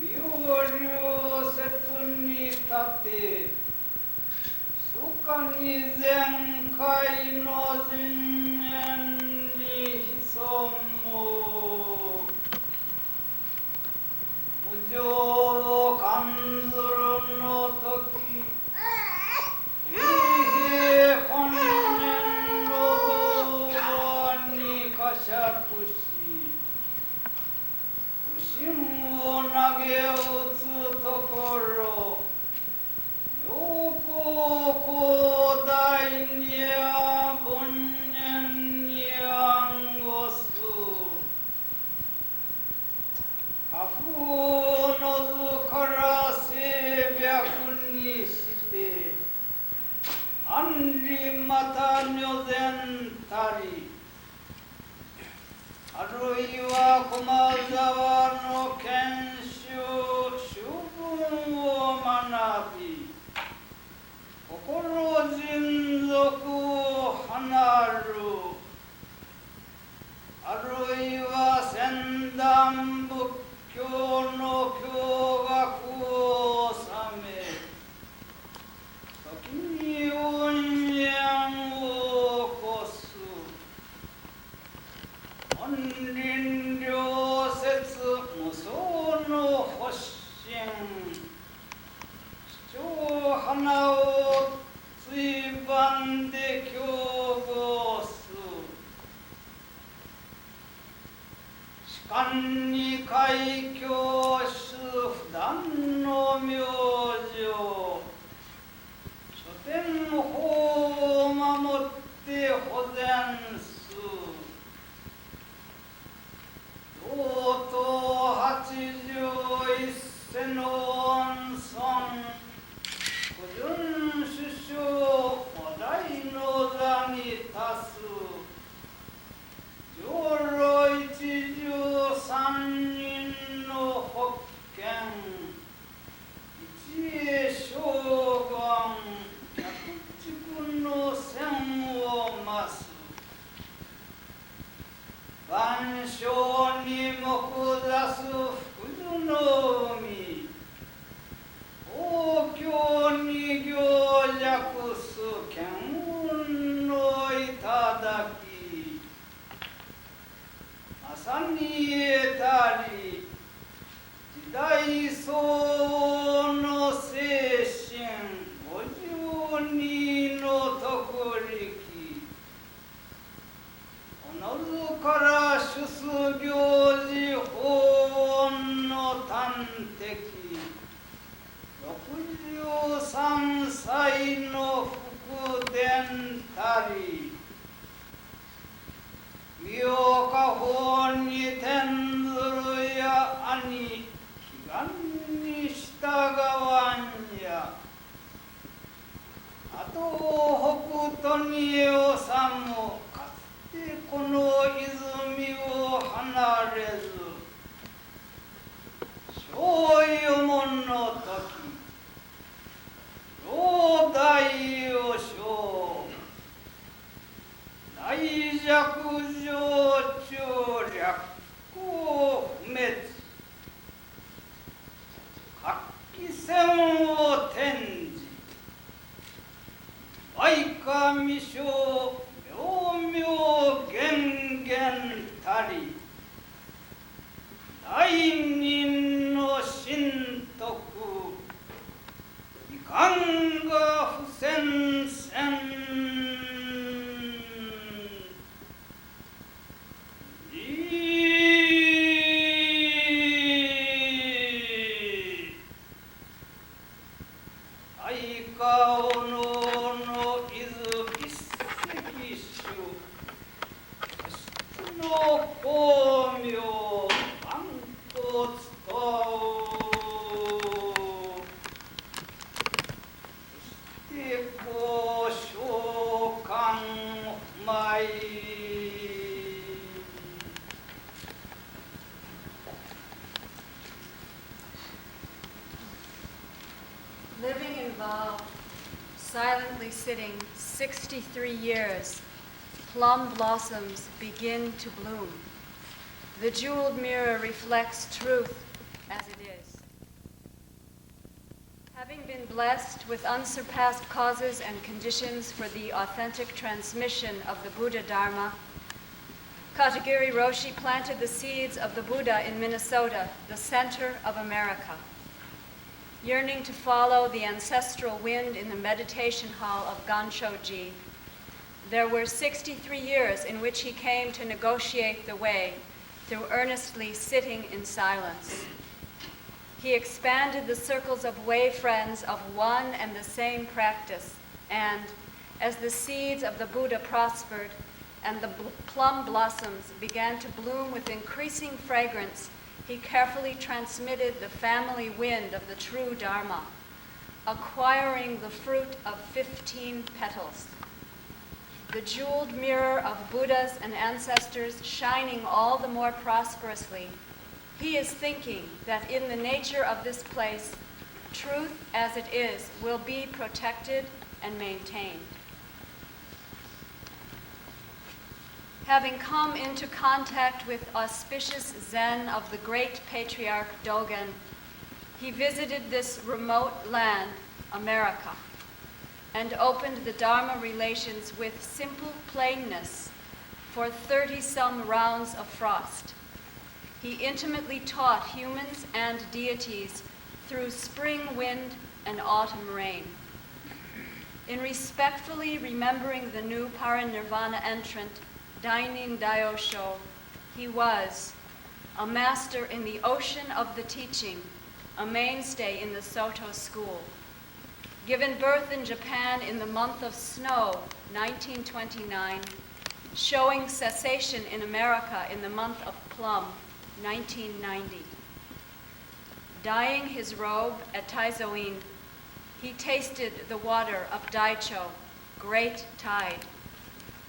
妙流説に立て密かに前回の人間に潜む無常を感ずるの時平平本年の道に呵責し不信を投げ打つところ陽光広大にや凡年に暗号す花風の図から性白にして安理また如前たりあるいは駒沢の研修修文を学び心人族を離るあるいは仙壇仏教の教学を収め時に怨怨を起こす本輪良説無双の発信主張花を追番で競合す士官に開教す不断の明星書店法を守って保全す同等81世の温存不順首相お題の座に立つ上路一十三人の北見一栄将り身を下方に転ずるや兄彼岸に従わんやあと北斗に治むかつてこの泉を離れず小よもの時老大を称大弱上長略行不滅活気戦を転じ愛花未生妙妙厳厳たり大人の神徳遺憾が不戦戦愛花おのの伊豆一石種の光明万骨とそして高召喚舞Living involved, silently sitting 63 years, plum blossoms begin to bloom. The jeweled mirror reflects truth as it is. Having been blessed with unsurpassed causes and conditions for the authentic transmission of the Buddha Dharma, Katagiri Roshi planted the seeds of the Buddha in Minnesota, the center of America. Yearning to follow the ancestral wind in the meditation hall of Gansho-ji, there were 63 years in which he came to negotiate the way through earnestly sitting in silence. He expanded the circles of way friends of one and the same practice, and as the seeds of the Buddha prospered and the plum blossoms began to bloom with increasing fragrance, he carefully transmitted the family wind of the true Dharma, acquiring the fruit of 15 petals. The jeweled mirror of Buddhas and ancestors shining all the more prosperously, he is thinking that in the nature of this place, truth as it is will be protected and maintained. Having come into contact with auspicious Zen of the great patriarch Dogen, he visited this remote land, America, and opened the Dharma relations with simple plainness for 30-some rounds of frost. He intimately taught humans and deities through spring wind and autumn rain. In respectfully remembering the new Parinirvana entrant, Dainin Daosho, he was a master in the ocean of the teaching, a mainstay in the Soto school. Given birth in Japan in the month of snow, 1929, showing cessation in America in the month of plum, 1990. Dyeing his robe at Taizoin, he tasted the water of Daicho, great tide.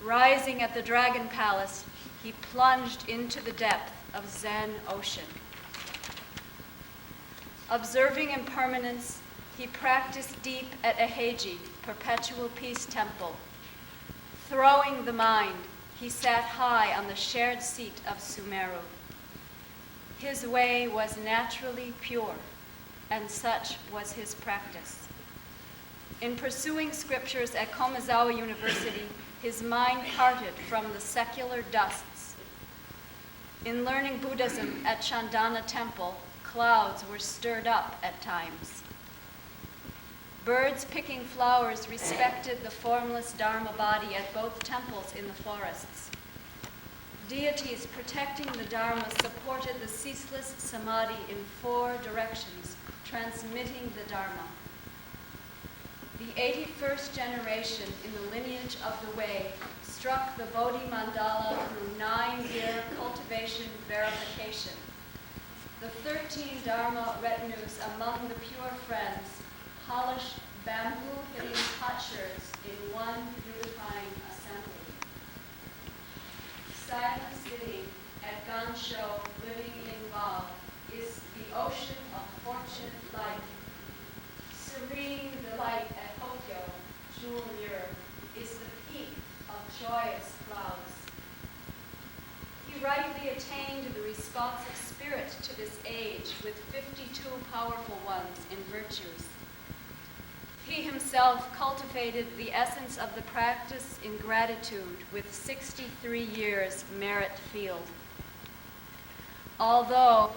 Rising at the Dragon Palace, he plunged into the depth of Zen ocean. Observing impermanence, he practiced deep at Eheji, Perpetual Peace Temple. Throwing the mind, he sat high on the shared seat of Sumeru. His way was naturally pure, and such was his practice. In pursuing scriptures at Komazawa University, his mind parted from the secular dusts. In learning Buddhism at Chandana Temple, clouds were stirred up at times. Birds picking flowers respected the formless Dharma body at both temples in the forests. Deities protecting the Dharma supported the ceaseless samadhi in 4 directions, transmitting the Dharma. the 81st generation in the lineage of the Way struck the Bodhi Mandala through 9-year cultivation verification. The 13 Dharma retinues among the pure friends polished bamboo-hitting potsherds in one beautifying assembly. Silent sitting at Gansho, living in Wow, is the ocean of fortunate life. Serene delight at Tokyo, Jewel-Muir, is the peak of joyous clouds. He rightly attained the responsive spirit to this age with 52 powerful ones in virtues. He himself cultivated the essence of the practice in gratitude with 63 years merit field. Although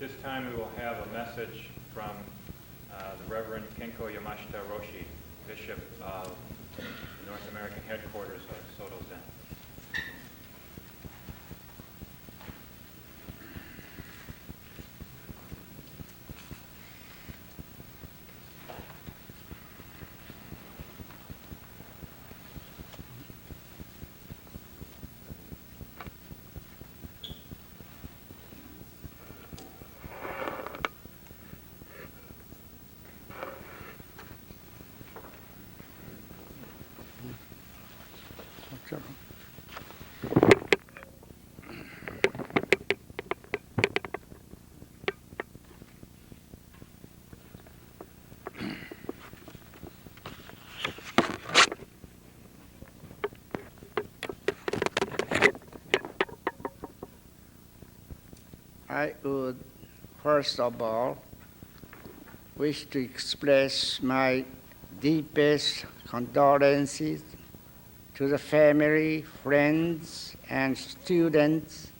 At this time, we will have a message from the Reverend Kenko Yamashita Roshi, Bishop of the North American headquarters of Soto Zen. I would first of all wish to express my deepest condolences to the family, friends, and students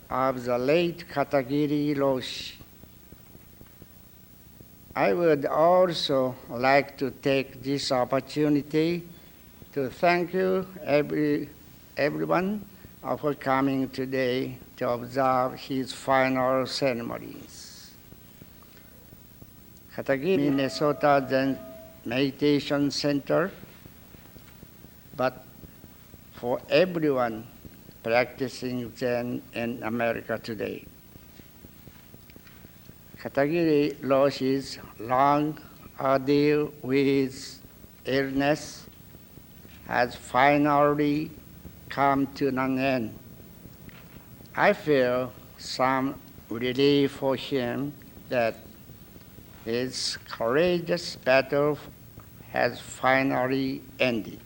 of the late Katagiri Roshi. I would also like to take this opportunity to thank you, everyone, for coming today to observe his final ceremonies. Katagiri, Minnesota Zen Meditation Center, but for everyone practicing Zen in America today. Katagiri Roshi's long ordeal with illness has finally come to an end. I feel some relief for him that his courageous battle has finally ended.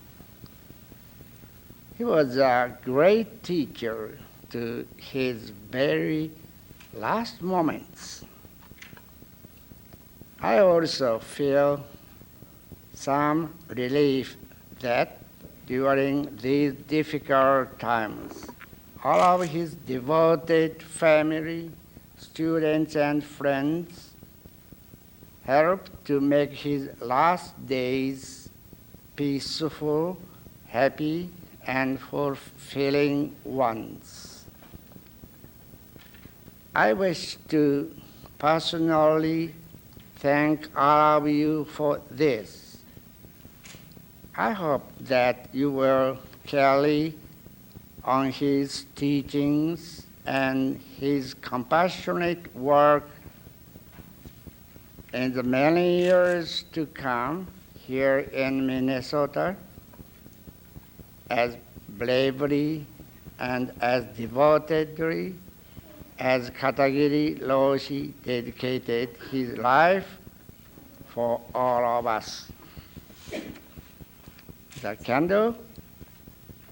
He was a great teacher to his very last moments. I also feel some relief that during these difficult times, all of his devoted family, students, and friends helped to make his last days peaceful, happy, and fulfilling ones. I wish to personally thank all of you for this. I hope that you will carry on his teachings and his compassionate work in the many years to come here in Minnesota as bravely and as devotedly as Katagiri Roshi dedicated his life for all of us. The candle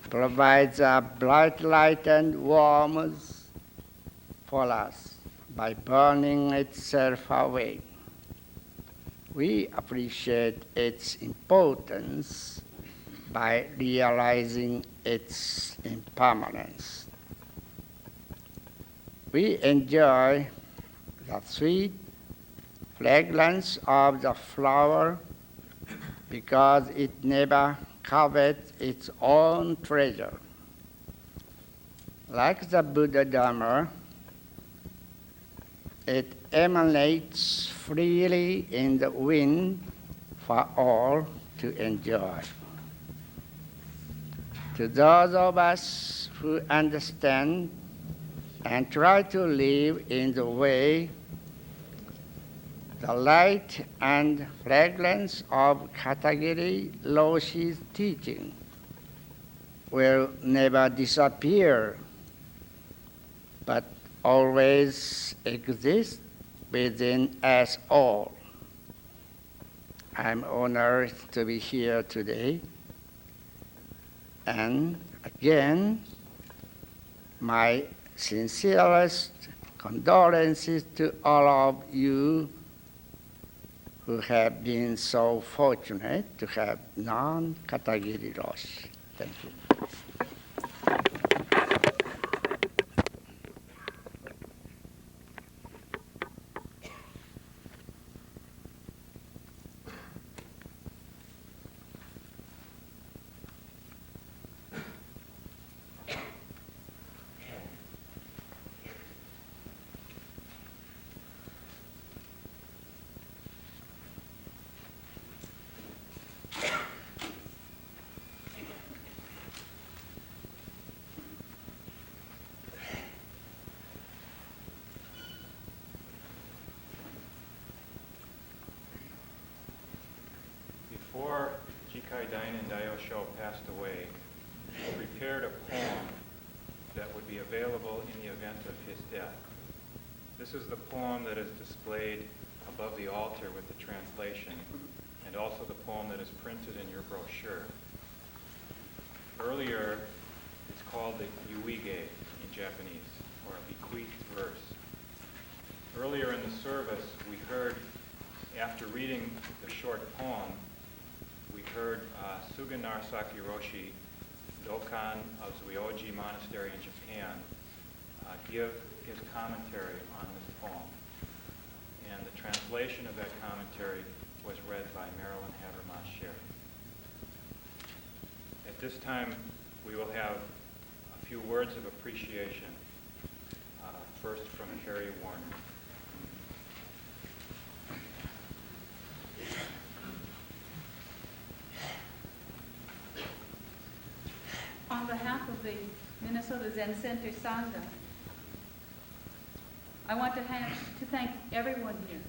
provides a bright light and warmth for us by burning itself away. We appreciate its importance by realizing its impermanence. We enjoy the sweet fragrance of the flower because it never covets its own treasure. Like the Buddha Dharma, it emanates freely in the wind for all to enjoy. To those of us who understand and try to live in the way, the light and fragrance of Katagiri Roshi's teaching will never disappear, but always exist within us all. I'm honored to be here today. And again, my sincerest condolences to all of you who have been so fortunate to have known Katagiri Roshi. Thank you. Shikai Dainin Daiyosho passed away, prepared a poem that would be available in the event of his death. This is the poem that is displayed above the altar with the translation, and also the poem that is printed in your brochure. Earlier, it's called the Yuige in Japanese, or a bequeathed verse. Earlier in the service, we heard, after reading the short poem, we heard Suga Narasaki Roshi, Dokan of Zuioji Monastery in Japan, give his commentary on this poem. And the translation of that commentary was read by Marilyn Habermas Sherry. At this time, we will have a few words of appreciation, first from Carrie Warner. On behalf of the Minnesota Zen Center Sangha, I want to thank everyone here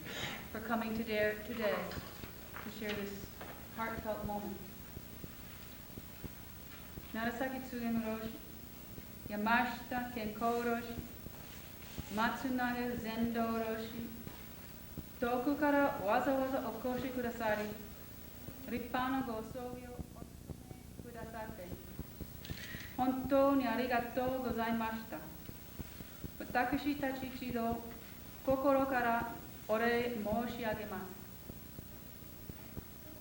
for coming today to share this heartfelt moment. Narasaki Tsugen Roshi, Yamashita Kenko Roshi, Matsunaga Zendo Roshi, Toku kara waza waza okoshi kudasari, Rippano go sogyo kudasate. Hontou ni arigatou gozaimashita. Watakushi tachi ichido kokoro kara ore moshiagemasu.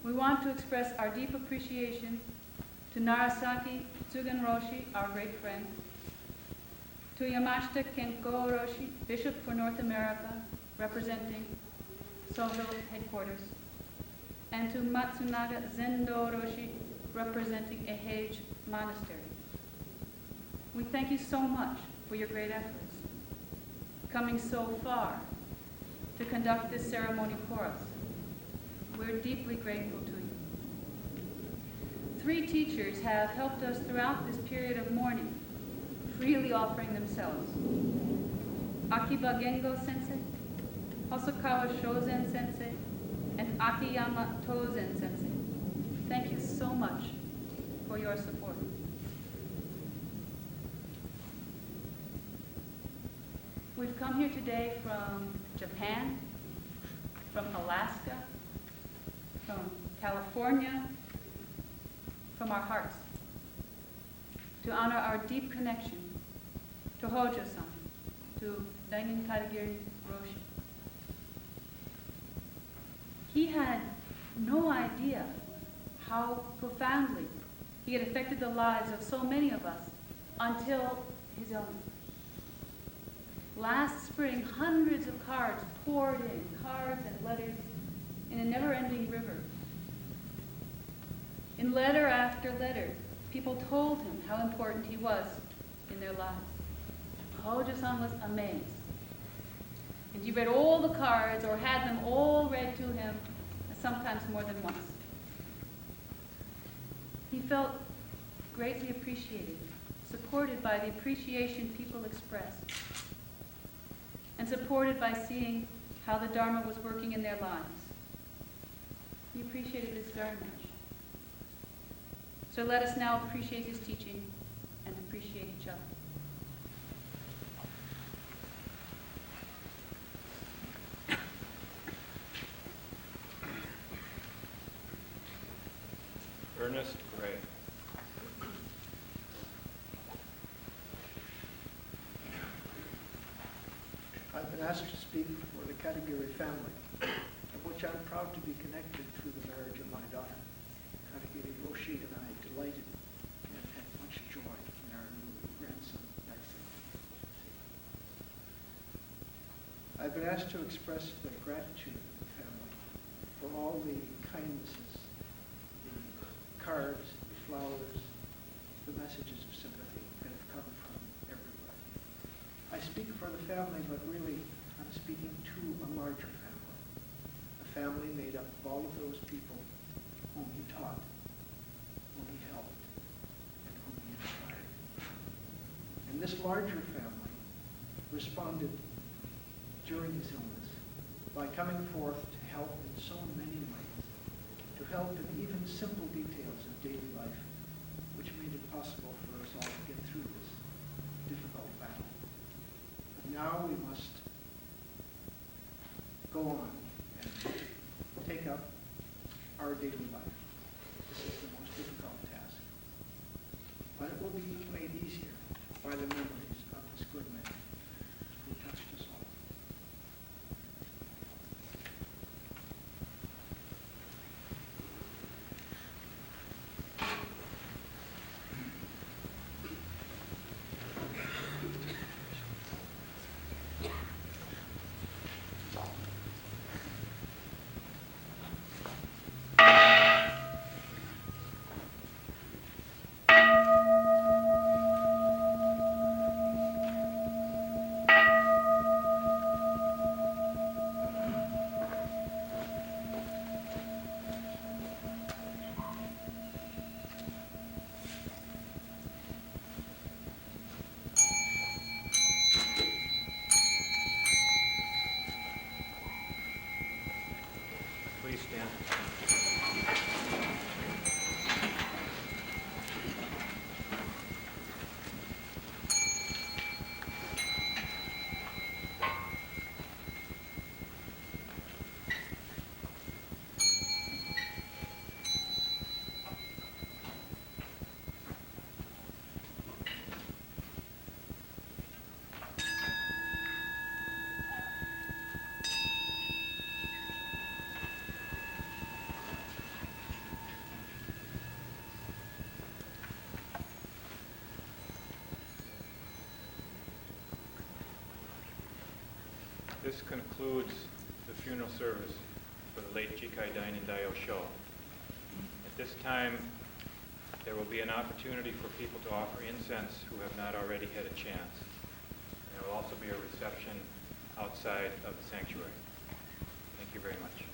We want to express our deep appreciation to Narasaki Tsugen Roshi, our great friend, to Yamashita Kenko Roshi, Bishop for North America, representing Soho headquarters, and to Matsunaga Zendo Roshi, representing Ehage Monastery. We thank you so much for your great efforts, coming so far to conduct this ceremony for us. We're deeply grateful to you. 3 teachers have helped us throughout this period of mourning, freely offering themselves. Akiba Gengo Sensei, Hosokawa Shozen Sensei, and Akiyama Tozen Sensei. Thank you so much for your support. We've come here today from Japan, from Alaska, from California, from our hearts, to honor our deep connection to Hojo-san, to Dainin Katagiri Roshi. He had no idea how profoundly he had affected the lives of so many of us until his illness. Last spring, hundreds of cards poured in, cards and letters in a never-ending river. In letter after letter, people told him how important he was in their lives. Hojo-san was amazed. And he read all the cards or had them all read to him, sometimes more than once. He felt greatly appreciated, supported by the appreciation people expressed, and supported by seeing how the Dharma was working in their lives. He appreciated this very much. So let us now appreciate his teaching and appreciate each other. Ernest Gray. I've been asked to speak for the Katagiri family, of which I'm proud to be connected through the marriage of my daughter. Katagiri Roshi and I delighted and had much joy in our new grandson, Dyson. I've been asked to express the gratitude of the family for all the kindnesses, the cards, the flowers, the messages of sympathy that have come from everybody. I speak for the family, but really I'm speaking to a larger family, a family made up of all of those people whom he taught, whom he helped, and whom he inspired. And this larger family responded during his illness by coming forth to help in so many ways, to help in even simple details Now we must go on and take up our daily life. This is the most difficult task. But it will be made easier by the memories of this good man who touched us all. Please stand. This concludes the funeral service for the late Jikai Dainin Daio Sho. At this time, there will be an opportunity for people to offer incense who have not already had a chance. There will also be a reception outside of the sanctuary. Thank you very much.